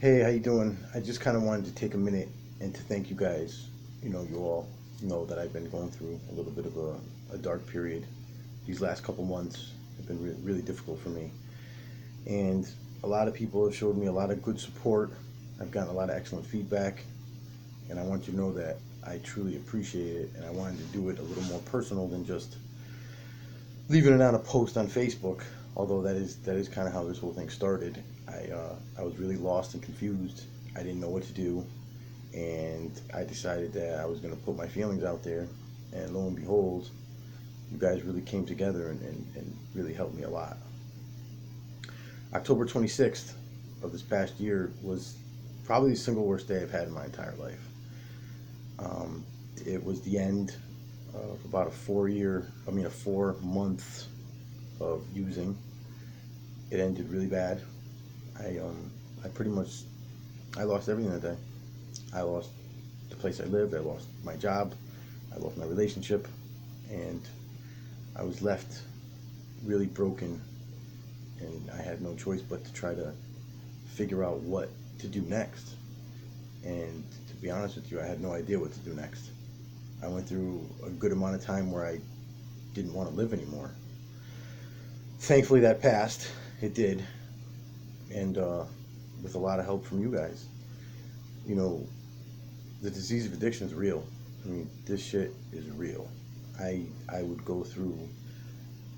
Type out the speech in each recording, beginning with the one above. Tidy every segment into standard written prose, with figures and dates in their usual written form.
Hey, how you doing? I just kind of wanted to take a minute and to thank you guys. You all know that I've been going through a little bit of a dark period. These last couple months have been really difficult for me. And a lot of people have showed me a lot of good support. I've gotten a lot of excellent feedback. And I want you to know that I truly appreciate it. And I wanted to do it a little more personal than just leaving it on a post on Facebook. Although that is kind of how this whole thing started. I was really lost and confused. I didn't know what to do, and I decided that I was going to put my feelings out there. And lo and behold, you guys really came together and really helped me a lot. October 26th of this past year was probably the single worst day I've had in my entire life. It was the end of about a 4 months of using. It ended really bad. I pretty much I lost everything that day. I lost the place I lived. I lost my job. I lost my relationship, and I was left really broken. And I had no choice but to try to figure out what to do next. And to be honest with you, I had no idea what to do next. I went through a good amount of time where I didn't want to live anymore. Thankfully, that passed. It did, and with a lot of help from you guys. You know, the disease of addiction is real. I mean, this shit is real. I would go through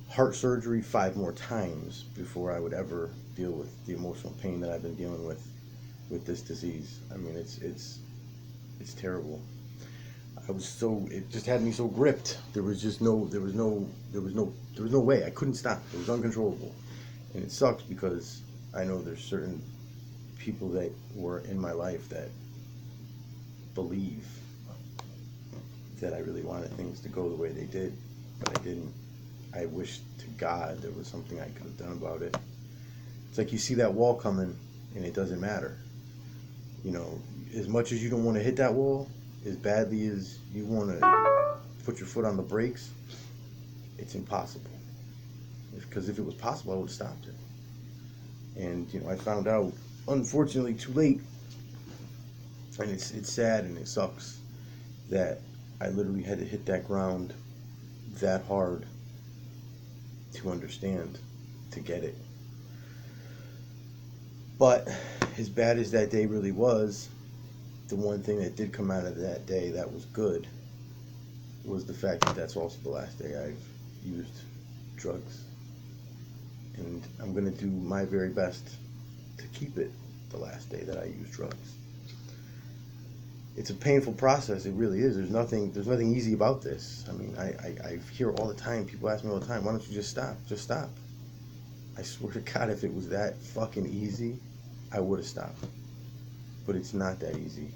heart surgery 5 more times before I would ever deal with the emotional pain that I've been dealing with this disease. I mean, it's terrible. It just had me so gripped. There was no way. I couldn't stop. It was uncontrollable, and it sucks because I know there's certain people that were in my life that believe that I really wanted things to go the way they did, but I didn't. I wish to God there was something I could have done about it. It's like you see that wall coming, and it doesn't matter. You know, as much as you don't want to hit that wall, as badly as you want to put your foot on the brakes, it's impossible. Because if it was possible, I would have stopped it. And I found out, unfortunately, too late. And it's sad and it sucks that I literally had to hit that ground that hard to understand, to get it. But as bad as that day really was, the one thing that did come out of that day that was good was the fact that that's also the last day I've used drugs. And I'm going to do my very best to keep it the last day that I use drugs. It's a painful process. It really is. There's nothing easy about this. I mean, I hear all the time, people ask me all the time, why don't you just stop? Just stop. I swear to God, if it was that fucking easy, I would have stopped. But it's not that easy.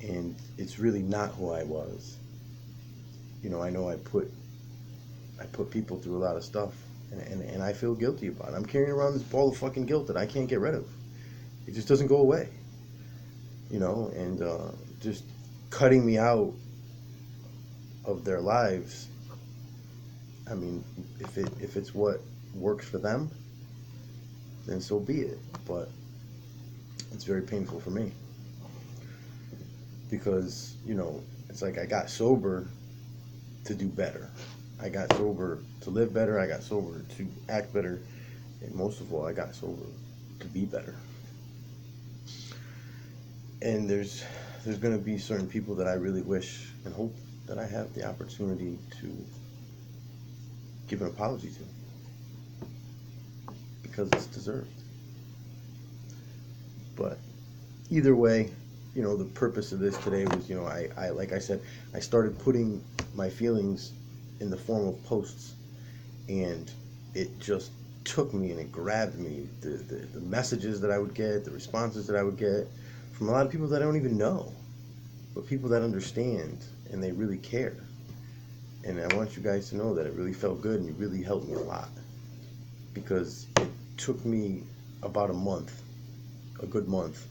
And it's really not who I was. I know I put people through a lot of stuff, and I feel guilty about it. I'm carrying around this ball of fucking guilt that I can't get rid of. It just doesn't go away. And just cutting me out of their lives. I mean, if it's what works for them, then so be it. But it's very painful for me because it's like I got sober to do better. I got sober to live better. I got sober to act better, and most of all, I got sober to be better. And there's going to be certain people that I really wish and hope that I have the opportunity to give an apology to, because it's deserved. But either way, the purpose of this today was, I like I said, I started putting my feelings in the form of posts, and it just took me and it grabbed me. The messages that I would get, the responses that I would get from a lot of people that I don't even know, but people that understand and they really care. And I want you guys to know that it really felt good and you really helped me a lot, because it took me about a good month,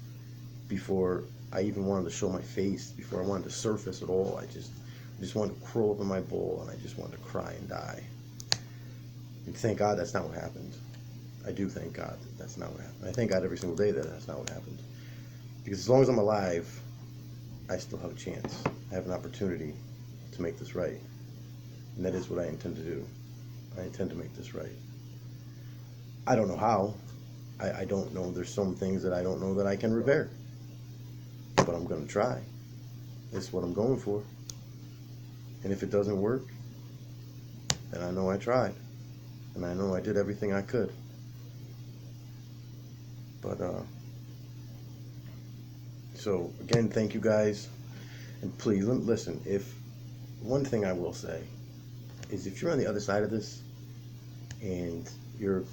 before I even wanted to show my face, before I wanted to surface at all. I just wanted to curl up in my bowl and I just wanted to cry and die. And thank God that's not what happened. I do thank God that's not what happened. I thank God every single day that that's not what happened. Because as long as I'm alive, I still have a chance. I have an opportunity to make this right. And that is what I intend to do. I intend to make this right. I don't know how. I don't know. There's some things that I don't know that I can repair. But I'm going to try. It's what I'm going for. And if it doesn't work, then I know I tried. And I know I did everything I could. But, so, again, thank you guys. And please, listen, one thing I will say is if you're on the other side of this and you're